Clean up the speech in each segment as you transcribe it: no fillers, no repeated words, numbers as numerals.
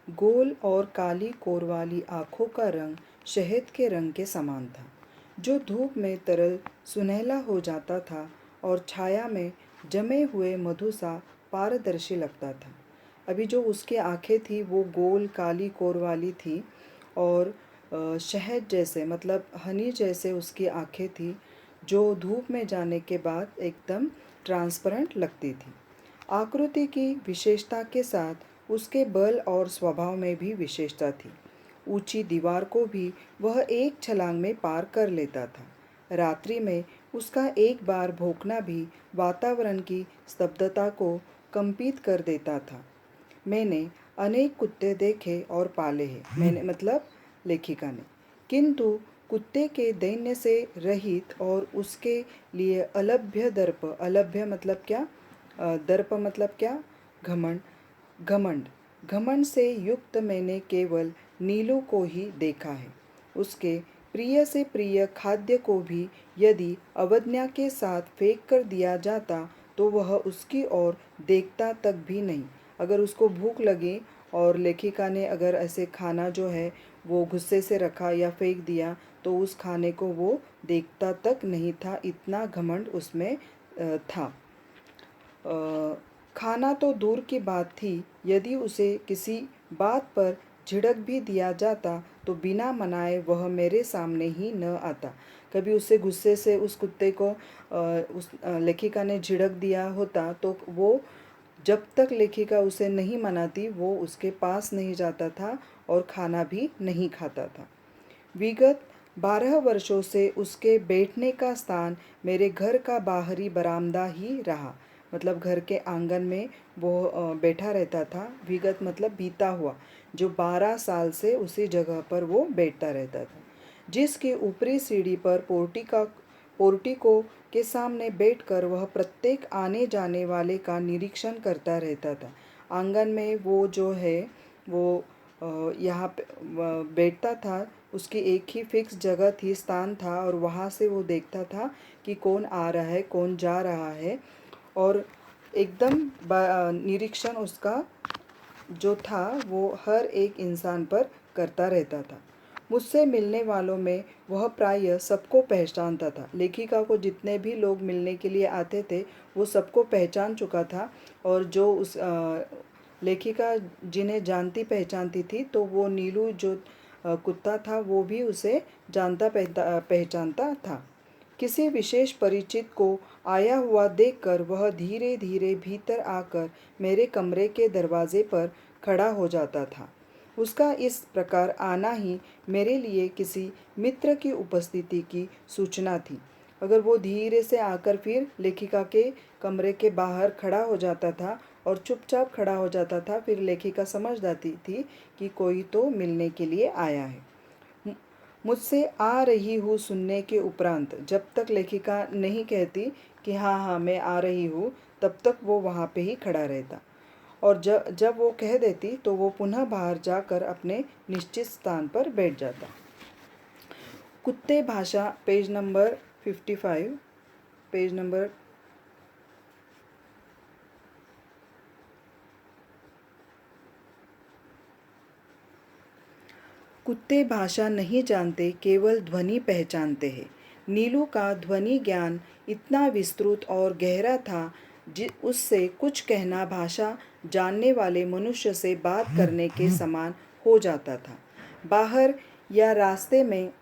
गोल और काली कोर वाली आँखों का रंग शहद के रंग के समान था, जो धूप में तरल सुनहला हो जाता था और छाया में जमे हुए मधु सा पारदर्शी लगता था। अभी जो उसकी आँखें थी वो गोल काली कोर वाली थी और शहद जैसे मतलब हनी जैसे उसकी आँखें थी, जो धूप में जाने के बाद एकदम ट्रांसपेरेंट लगती थी। आकृति की विशेषता के साथ उसके बल और स्वभाव में भी विशेषता थी। ऊंची दीवार को भी वह एक छलांग में पार कर लेता था। रात्रि में उसका एक बार भौंकना भी वातावरण की स्तब्धता को कंपित कर देता था। मैंने अनेक कुत्ते देखे और पाले हैं, मैंने मतलब लेखिका ने, किंतु कुत्ते के दैन्य से रहित और उसके लिए अलभ्य दर्प, अलभ्य मतलब क्या, दर्प मतलब क्या, घमंड, घमंड घमंड से युक्त मैंने केवल नीलू को ही देखा है। उसके प्रिय से प्रिय खाद्य को भी यदि अवज्ञा के साथ फेंक कर दिया जाता तो वह उसकी ओर देखता तक भी नहीं। अगर उसको भूख लगी और लेखिका ने अगर ऐसे खाना जो है वो गुस्से से रखा या फेंक दिया तो उस खाने को वो देखता तक नहीं था, इतना घमंड उसमें था। खाना तो दूर की बात थी, यदि उसे किसी बात पर झिड़क भी दिया जाता तो बिना मनाए वह मेरे सामने ही न आता। कभी उससे गुस्से से उस कुत्ते को उस लेखिका ने झिड़क दिया होता तो वो जब तक लेखिका उसे नहीं मनाती वो उसके पास नहीं जाता था और खाना भी नहीं खाता था। विगत 12 वर्षों से उसके बैठने का स्थान मेरे घर का बाहरी बरामदा ही रहा। मतलब घर के आंगन में वो बैठा रहता था। विगत मतलब बीता हुआ, जो 12 साल से उसी जगह पर वो बैठता रहता था, जिसकी ऊपरी सीढ़ी पर पोर्टिको के सामने बैठकर वह प्रत्येक आने जाने वाले का निरीक्षण करता रहता था। आंगन में वो जो है वो यहाँ पे बैठता था, उसकी एक ही फिक्स जगह थी, स्थान था, और वहाँ से वो देखता था कि कौन आ रहा है कौन जा रहा है, और एकदम निरीक्षण उसका जो था वो हर एक इंसान पर करता रहता था। मुझसे मिलने वालों में वह प्रायः सबको पहचानता था। लेखिका को जितने भी लोग मिलने के लिए आते थे वो सबको पहचान चुका था, और जो उस लेखिका जिन्हें जानती पहचानती थी तो वो नीलू जो कुत्ता था वो भी उसे जानता पहचानता था। किसी विशेष परिचित को आया हुआ देखकर वह धीरे धीरे भीतर आकर मेरे कमरे के दरवाजे पर खड़ा हो जाता था। उसका इस प्रकार आना ही मेरे लिए किसी मित्र की उपस्थिति की सूचना थी। अगर वो धीरे से आकर फिर लेखिका के कमरे के बाहर खड़ा हो जाता था और चुपचाप खड़ा हो जाता था, फिर लेखिका समझ जाती थी कि कोई तो मिलने के लिए आया है। मुझसे आ रही हूँ सुनने के उपरांत जब तक लेखिका नहीं कहती कि हाँ हाँ मैं आ रही हूँ, तब तक वो वहाँ पे ही खड़ा रहता, और जब जब वो कह देती तो वो पुनः बाहर जाकर अपने निश्चित स्थान पर बैठ जाता। कुत्ते भाषा, पेज नंबर 55, पेज नंबर कुत्ते भाषा नहीं जानते, केवल ध्वनि पहचानते हैं। नीलू का ध्वनि ज्ञान इतना विस्तृत और गहरा था उससे कुछ कहना भाषा जानने वाले मनुष्य से बात करने के समान हो जाता था। बाहर या रास्ते में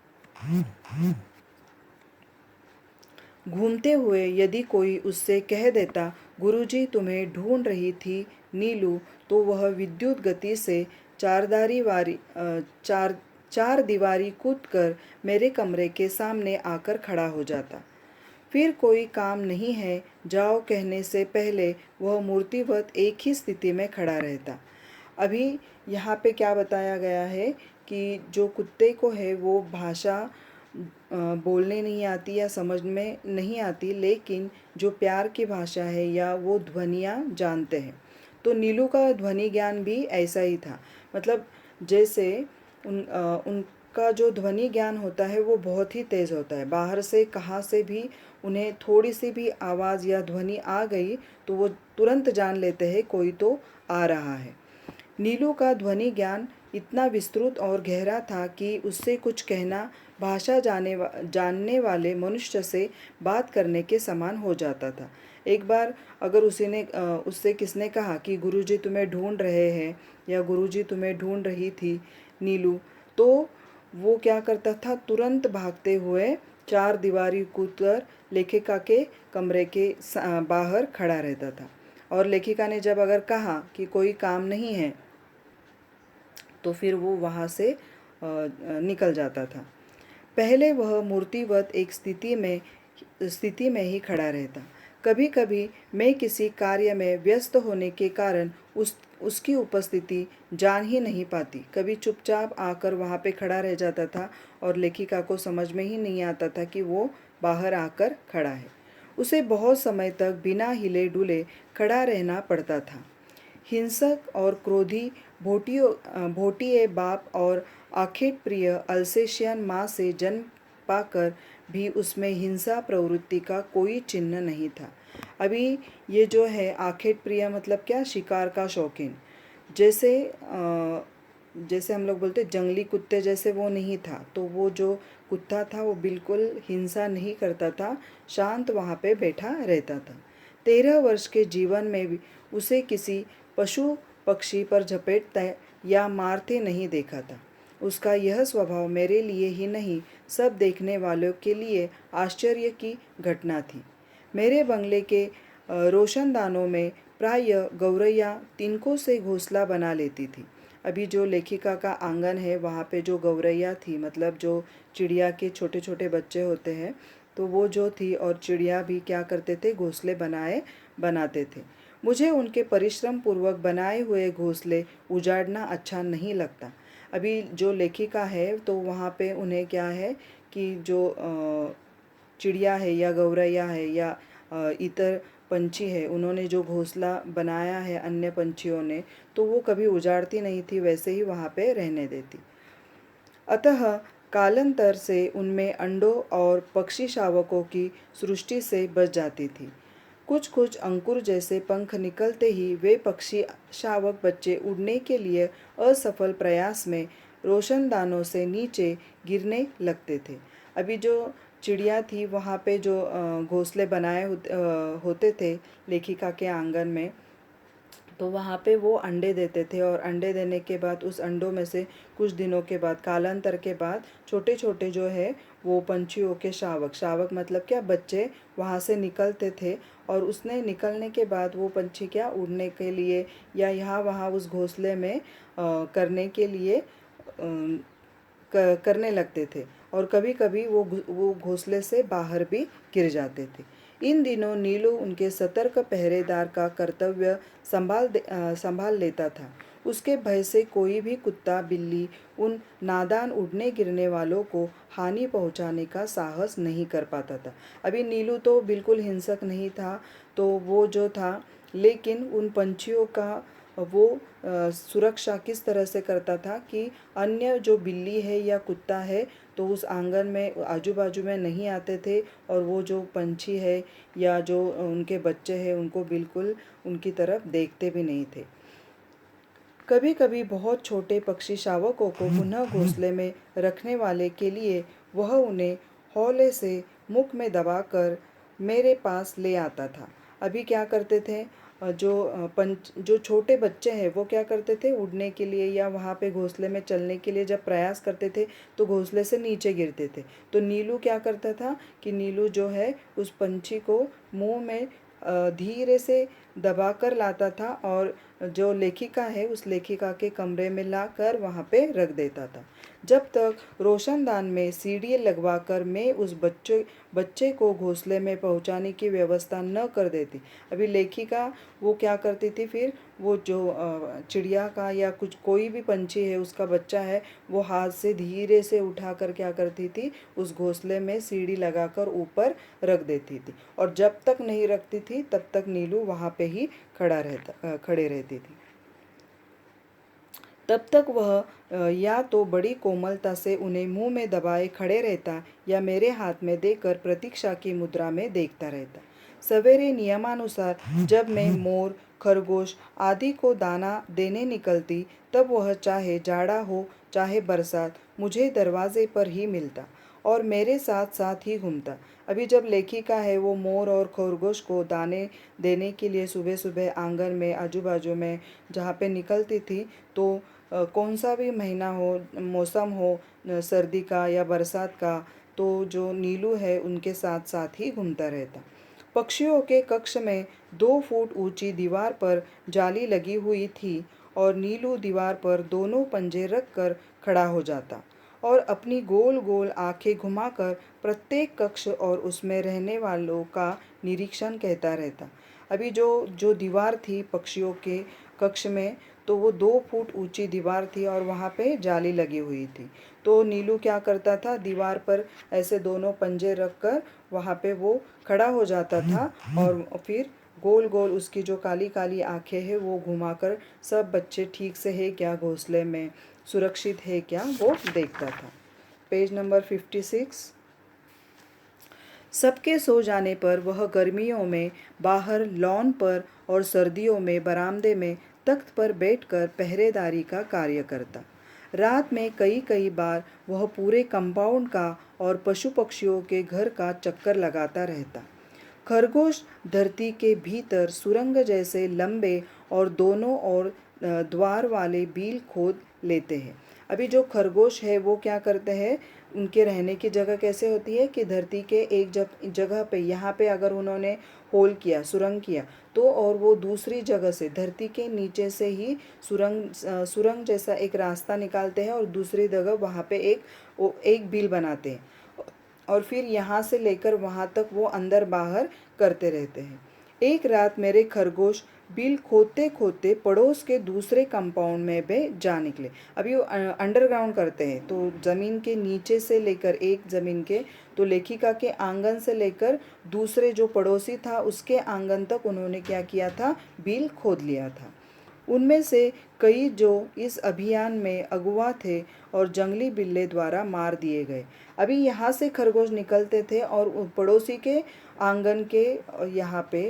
घूमते हुए यदि कोई उससे कह देता, गुरुजी तुम्हें ढूंढ रही थी नीलू, तो वह विद्युत गति से चार दीवारी कूदकर मेरे कमरे के सामने आकर खड़ा हो जाता। फिर कोई काम नहीं है जाओ कहने से पहले वह मूर्तिवत एक ही स्थिति में खड़ा रहता। अभी यहाँ पे क्या बताया गया है कि जो कुत्ते को है वो भाषा बोलने नहीं आती या समझ में नहीं आती, लेकिन जो प्यार की भाषा है या वो ध्वनियाँ जानते हैं। तो नीलू का ध्वनि ज्ञान भी ऐसा ही था। मतलब जैसे उनका जो ध्वनि ज्ञान होता है वो बहुत ही तेज़ होता है। बाहर से कहाँ से भी उन्हें थोड़ी सी भी आवाज़ या ध्वनि आ गई तो वो तुरंत जान लेते हैं कोई तो आ रहा है। नीलू का ध्वनि ज्ञान इतना विस्तृत और गहरा था कि उससे कुछ कहना भाषा जानने वाले मनुष्य से बात करने के समान हो जाता था। एक बार अगर उससे किसने कहा कि गुरुजी तुम्हें ढूंढ रहे हैं या गुरुजी तुम्हें ढूंढ रही थी नीलू, तो वो क्या करता था, तुरंत भागते हुए चार दीवारी कूदकर लेखिका के कमरे के बाहर खड़ा रहता था। और लेखिका ने जब अगर कहा कि कोई काम नहीं है तो फिर वो वहाँ से निकल जाता था। पहले वह मूर्तिवत एक स्थिति में ही खड़ा रहता। कभी कभी मैं किसी कार्य में व्यस्त होने के कारण उसकी उपस्थिति जान ही नहीं पाती। कभी चुपचाप आकर वहाँ पे खड़ा रह जाता था और लेखिका को समझ में ही नहीं आता था कि वो बाहर आकर खड़ा है। उसे बहुत समय तक बिना हिले डुले खड़ा रहना पड़ता था। हिंसक और क्रोधी भोटिए बाप और आखेट प्रिय अल्सेशियन माँ से जन्म पाकर भी उसमें हिंसा प्रवृत्ति का कोई चिन्ह नहीं था। अभी ये जो है आखेट प्रिय मतलब क्या, शिकार का शौकीन। जैसे जैसे हम लोग बोलते जंगली कुत्ते जैसे वो नहीं था, तो वो जो कुत्ता था वो बिल्कुल हिंसा नहीं करता था, शांत वहाँ पे बैठा रहता था। 13 वर्ष के जीवन में भी उसे किसी पशु पक्षी पर झपेटते या मारते नहीं देखा था। उसका यह स्वभाव मेरे लिए ही नहीं, सब देखने वालों के लिए आश्चर्य की घटना थी। मेरे बंगले के रोशनदानों में प्रायः गौरैया तिनकों से घोंसला बना लेती थी। अभी जो लेखिका का आंगन है वहाँ पे जो गौरैया थी, मतलब जो चिड़िया के छोटे छोटे बच्चे होते हैं, तो वो जो थी, और चिड़िया भी क्या करते थे, घोंसले बनाते थे। मुझे उनके परिश्रम पूर्वक बनाए हुए घोंसले उजाड़ना अच्छा नहीं लगता। अभी जो लेखिका है तो वहाँ पे उन्हें क्या है कि जो चिड़िया है या गौरैया है या इतर पंछी है, उन्होंने जो घोंसला बनाया है अन्य पंछियों ने, तो वो कभी उजाड़ती नहीं थी, वैसे ही वहाँ पे रहने देती। अतः कालांतर से उनमें अंडों और पक्षी शावकों की सृष्टि से बच जाती थी। कुछ कुछ अंकुर जैसे पंख निकलते ही वे पक्षी शावक बच्चे उड़ने के लिए असफल प्रयास में रोशनदानों से नीचे गिरने लगते थे। अभी जो चिड़िया थी वहाँ पे जो घोंसले बनाए होते थे लेखिका के आंगन में, तो वहाँ पे वो अंडे देते थे, और अंडे देने के बाद उस अंडों में से कुछ दिनों के बाद, कालांतर के बाद, छोटे छोटे जो है वो पंछियों के शावक मतलब क्या, बच्चे वहाँ से निकलते थे। और उसने निकलने के बाद वो पंछी क्या उड़ने के लिए या यहाँ वहाँ उस घोंसले में करने के लिए करने लगते थे, और कभी कभी वो घोंसले से बाहर भी गिर जाते थे। इन दिनों नीलू उनके सतर्क पहरेदार का कर्तव्य संभाल लेता था। उसके भय से कोई भी कुत्ता बिल्ली उन नादान उड़ने गिरने वालों को हानि पहुंचाने का साहस नहीं कर पाता था। अभी नीलू तो बिल्कुल हिंसक नहीं था, तो वो जो था, लेकिन उन पंछियों का वो सुरक्षा किस तरह से करता था कि अन्य जो बिल्ली है या कुत्ता है तो उस आंगन में आजू बाजू में नहीं आते थे, और वो जो पंछी है या जो उनके बच्चे हैं उनको बिल्कुल उनकी तरफ देखते भी नहीं थे। कभी कभी बहुत छोटे पक्षी शावकों को पुनः घोंसले में रखने वाले के लिए वह उन्हें हौले से मुख में दबाकर मेरे पास ले आता था। अभी क्या करते थे, जो छोटे बच्चे हैं वो क्या करते थे, उड़ने के लिए या वहाँ पे घोंसले में चलने के लिए जब प्रयास करते थे तो घोंसले से नीचे गिरते थे। तो नीलू क्या करता था कि नीलू जो है उस पंछी को मुंह में धीरे से दबा कर लाता था, और जो लेखिका है उस लेखिका के कमरे में लाकर वहाँ पे रख देता था। जब तक रोशनदान में सीढ़ी लगवाकर मैं उस बच्चे को घोंसले में पहुँचाने की व्यवस्था न कर देती। अभी लेखिका वो क्या करती थी, फिर वो जो चिड़िया का या कुछ कोई भी पंछी है उसका बच्चा है, वो हाथ से धीरे से उठाकर क्या करती थी, उस घोंसले में सीढ़ी लगाकर ऊपर रख देती थी। और जब तक नहीं रखती थी तब तक नीलू वहाँ पे ही खड़े रहती थी। तब तक वह या तो बड़ी कोमलता से उन्हें मुंह में दबाए खड़े रहता या मेरे हाथ में देकर प्रतीक्षा की मुद्रा में देखता रहता। सवेरे नियमानुसार जब मैं मोर खरगोश आदि को दाना देने निकलती, तब वह चाहे जाड़ा हो चाहे बरसात मुझे दरवाजे पर ही मिलता और मेरे साथ साथ ही घूमता। अभी जब लेखिका है वो मोर और खरगोश को दाने देने के लिए सुबह सुबह आंगन में आजू बाजू में जहाँ पे निकलती थी, तो कौन सा भी महीना हो, मौसम हो सर्दी का या बरसात का, तो जो नीलू है उनके साथ साथ ही घूमता रहता। पक्षियों के कक्ष में 2 फुट ऊंची दीवार पर जाली लगी हुई थी और नीलू दीवार पर दोनों पंजे रख कर खड़ा हो जाता और अपनी गोल गोल आंखें घुमाकर प्रत्येक कक्ष और उसमें रहने वालों का निरीक्षण कहता रहता। अभी जो जो दीवार थी पक्षियों के कक्ष में, तो वो 2 फुट ऊंची दीवार थी और वहाँ पे जाली लगी हुई थी। तो नीलू क्या करता था, दीवार पर ऐसे दोनों पंजे रख कर वहाँ पे वो खड़ा हो जाता था और फिर गोल गोल उसकी जो काली काली आंखें हैं वो घुमाकर सब बच्चे ठीक से है क्या, घोंसले में सुरक्षित है क्या, वो देखता था। Page number 56। सबके सो जाने पर वह गर्मियों में बाहर लॉन पर और सर्दियों में बरामदे में तख्त पर बैठकर पहरेदारी का कार्य करता। रात में कई कई बार वह पूरे कंपाउंड का और पशु पक्षियों के घर का चक्कर लगाता रहता। खरगोश धरती के भीतर सुरंग जैसे लंबे और दोनों ओर द्वार वाले बिल खोद लेते हैं। अभी जो खरगोश है वो क्या करते हैं, उनके रहने की जगह कैसे होती है कि धरती के एक जगह पे, यहाँ पे अगर उन्होंने होल किया, सुरंग किया, तो और वो दूसरी जगह से धरती के नीचे से ही सुरंग जैसा एक रास्ता निकालते हैं और दूसरी जगह वहाँ पे एक बिल बनाते हैं और फिर यहाँ से लेकर वहाँ तक वो अंदर बाहर करते रहते हैं। एक रात मेरे खरगोश बिल खोदते खोदते पड़ोस के दूसरे कंपाउंड में भी जा निकले। अभी वो अंडरग्राउंड करते हैं, तो ज़मीन के नीचे से लेकर एक ज़मीन के, तो लेखिका के आंगन से लेकर दूसरे जो पड़ोसी था उसके आंगन तक उन्होंने क्या किया था, बिल खोद लिया था। उनमें से कई जो इस अभियान में अगुआ थे और जंगली बिल्ले द्वारा मार दिए गए। अभी यहाँ से खरगोश निकलते थे और पड़ोसी के आंगन के यहाँ पे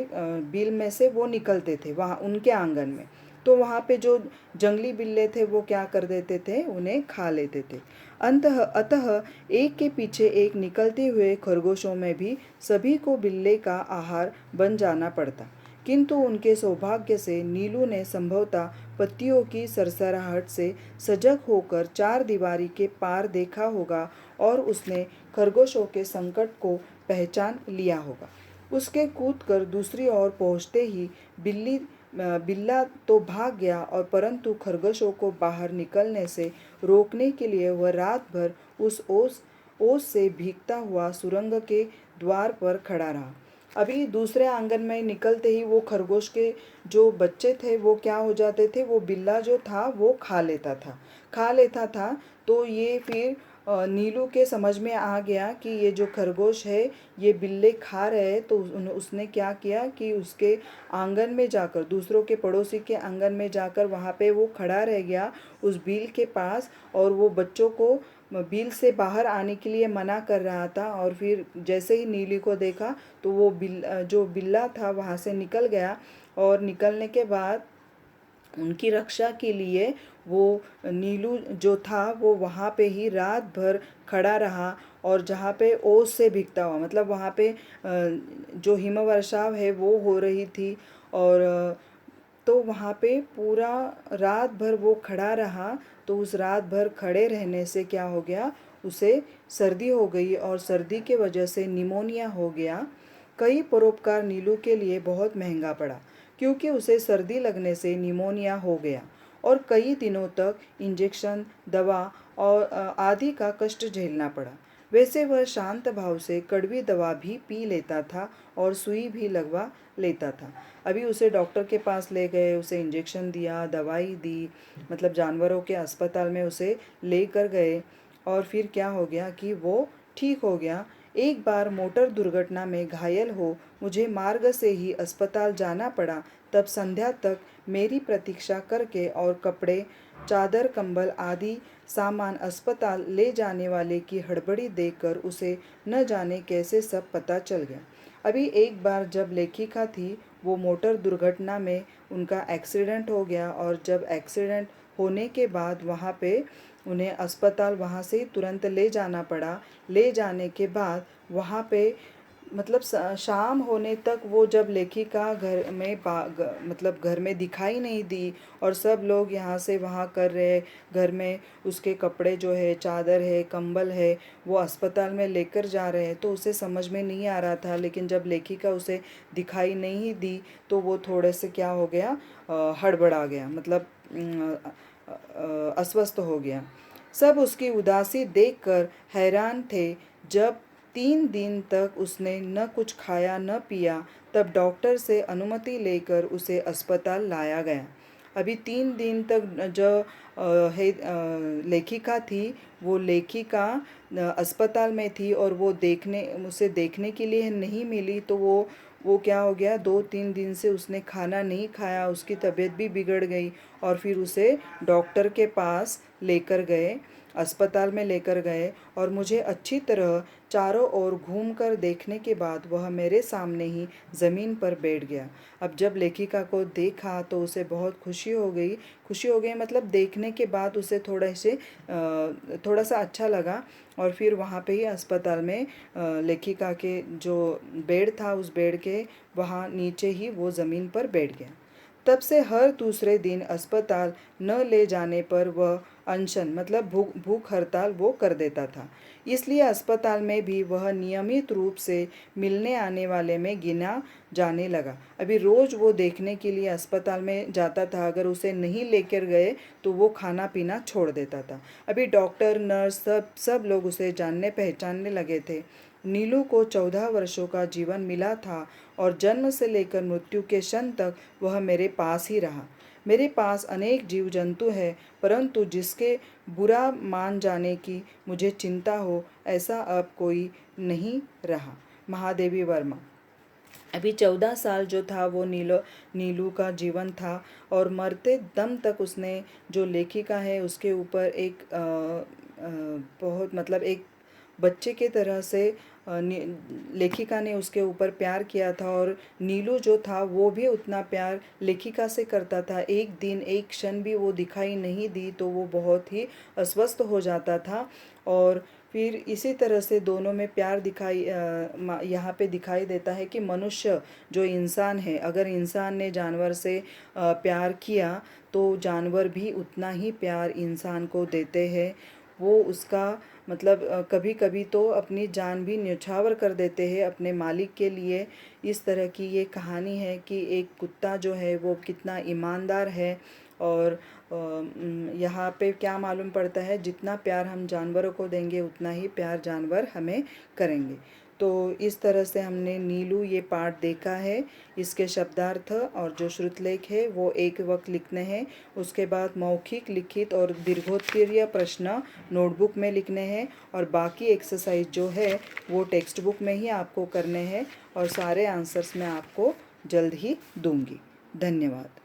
बिल में से वो निकलते थे वहाँ उनके आंगन में, तो वहाँ पे जो जंगली बिल्ले थे वो क्या कर देते थे, उन्हें खा लेते थे। अतः एक के पीछे एक निकलते हुए खरगोशों में भी सभी को बिल्ले का आहार बन जाना पड़ता। किंतु उनके सौभाग्य से नीलू ने संभवतः पत्तियों की सरसराहट से सजग होकर चार दीवारी के पार देखा होगा और उसने खरगोशों के संकट को पहचान लिया होगा। उसके कूदकर दूसरी ओर पहुंचते ही बिल्ला तो भाग गया और परंतु खरगोशों को बाहर निकलने से रोकने के लिए वह रात भर उस ओस से भीगता हुआ सुरंग के द्वार पर खड़ा रहा। अभी दूसरे आंगन में निकलते ही वो खरगोश के जो बच्चे थे वो क्या हो जाते थे, वो बिल्ला जो था वो खा लेता था। तो ये फिर नीलू के समझ में आ गया कि ये जो खरगोश है ये बिल्ले खा रहे हैं, तो उसने क्या किया कि उसके आंगन में जाकर, दूसरों के पड़ोसी के आंगन में जाकर वहाँ पे वो खड़ा रह गया उस बिल के पास और वो बच्चों को बिल से बाहर आने के लिए मना कर रहा था। और फिर जैसे ही नीली को देखा तो वो जो बिल्ला था वहाँ से निकल गया और निकलने के बाद उनकी रक्षा के लिए वो नीलू जो था वो वहाँ पे ही रात भर खड़ा रहा और जहाँ पे ओस से भीगता हुआ, मतलब वहाँ पे जो हिमवर्षाव है वो हो रही थी और तो वहाँ पे पूरा रात भर वो खड़ा रहा। तो उस रात भर खड़े रहने से क्या हो गया, उसे सर्दी हो गई और सर्दी के वजह से निमोनिया हो गया। कई परोपकार नीलू के लिए बहुत महंगा पड़ा क्योंकि उसे सर्दी लगने से निमोनिया हो गया और कई दिनों तक इंजेक्शन, दवा और आदि का कष्ट झेलना पड़ा। वैसे वह शांत भाव से कड़वी दवा भी पी लेता था और सुई भी लगवा लेता था। अभी उसे डॉक्टर के पास ले गए, उसे इंजेक्शन दिया, दवाई दी, मतलब जानवरों के अस्पताल में उसे ले कर गए और फिर क्या हो गया कि वो ठीक हो गया। एक बार मोटर दुर्घटना में घायल हो मुझे मार्ग से ही अस्पताल जाना पड़ा, तब संध्या तक मेरी प्रतीक्षा करके और कपड़े, चादर, कंबल आदि सामान अस्पताल ले जाने वाले की हड़बड़ी देखकर उसे न जाने कैसे सब पता चल गया। अभी एक बार जब लेखिका थी वो मोटर दुर्घटना में उनका एक्सीडेंट हो गया और जब एक्सीडेंट होने के बाद वहाँ पे उन्हें अस्पताल वहाँ से तुरंत ले जाना पड़ा। ले जाने के बाद वहाँ पे मतलब शाम होने तक वो जब लेखिका घर में मतलब घर में दिखाई नहीं दी और सब लोग यहाँ से वहाँ कर रहे, घर में उसके कपड़े जो है, चादर है, कंबल है, वो अस्पताल में लेकर जा रहे हैं, तो उसे समझ में नहीं आ रहा था। लेकिन जब लेखिका उसे दिखाई नहीं दी तो वो थोड़े से क्या हो गया, हड़बड़ा गया, मतलब अस्वस्थ हो गया। सब उसकी उदासी देखकर हैरान थे। जब 3 दिन तक उसने न कुछ खाया न पिया, तब डॉक्टर से अनुमति लेकर उसे अस्पताल लाया गया। अभी 3 दिन तक जो लेखिका थी, वो लेखिका अस्पताल में थी और वो उसे देखने के लिए नहीं मिली, तो वो क्या हो गया, 2-3 दिन से उसने खाना नहीं खाया, उसकी तबीयत भी बिगड़ गई और फिर उसे डॉक्टर के पास लेकर गए, अस्पताल में लेकर गए और मुझे अच्छी तरह चारों ओर घूमकर देखने के बाद वह मेरे सामने ही ज़मीन पर बैठ गया। अब जब लेखिका को देखा तो उसे बहुत खुशी हो गई। मतलब देखने के बाद उसे थोड़ा सा अच्छा लगा और फिर वहाँ पे ही अस्पताल में लेखिका के जो बेड था, उस बेड के वहाँ नीचे ही वो ज़मीन पर बैठ गया। तब से हर दूसरे दिन अस्पताल न ले जाने पर वह अनशन मतलब भूख हड़ताल वो कर देता था। इसलिए अस्पताल में भी वह नियमित रूप से मिलने आने वाले में गिना जाने लगा। अभी रोज़ वो देखने के लिए अस्पताल में जाता था, अगर उसे नहीं लेकर गए तो वो खाना पीना छोड़ देता था। अभी डॉक्टर, नर्स सब लोग उसे जानने पहचानने लगे थे। नीलू को 14 वर्षों का जीवन मिला था और जन्म से लेकर मृत्यु के क्षण तक वह मेरे पास ही रहा। मेरे पास अनेक जीव जंतु हैं, परंतु जिसके बुरा मान जाने की मुझे चिंता हो, ऐसा अब कोई नहीं रहा। महादेवी वर्मा। अभी 14 साल जो था वो नीलू का जीवन था और मरते दम तक उसने, जो लेखिका है उसके ऊपर एक बहुत मतलब एक बच्चे के तरह से लेखिका ने उसके ऊपर प्यार किया था और नीलू जो था वो भी उतना प्यार लेखिका से करता था। एक दिन एक क्षण भी वो दिखाई नहीं दी तो वो बहुत ही अस्वस्थ हो जाता था और फिर इसी तरह से दोनों में प्यार यहाँ पे दिखाई देता है कि मनुष्य जो इंसान है, अगर इंसान ने जानवर से प्यार किया तो जानवर भी उतना ही प्यार इंसान को देते हैं। वो उसका मतलब कभी कभी तो अपनी जान भी न्यौछावर कर देते हैं अपने मालिक के लिए। इस तरह की ये कहानी है कि एक कुत्ता जो है वो कितना ईमानदार है और यहाँ पे क्या मालूम पड़ता है, जितना प्यार हम जानवरों को देंगे उतना ही प्यार जानवर हमें करेंगे। तो इस तरह से हमने नीलू ये पाठ देखा है। इसके शब्दार्थ और जो श्रुतलेख है वो एक वक्त लिखने हैं, उसके बाद मौखिक, लिखित और दीर्घोत्तरीय प्रश्न नोटबुक में लिखने हैं और बाकी एक्सरसाइज जो है वो टेक्स्ट बुक में ही आपको करने हैं और सारे आंसर्स मैं आपको जल्द ही दूंगी। धन्यवाद।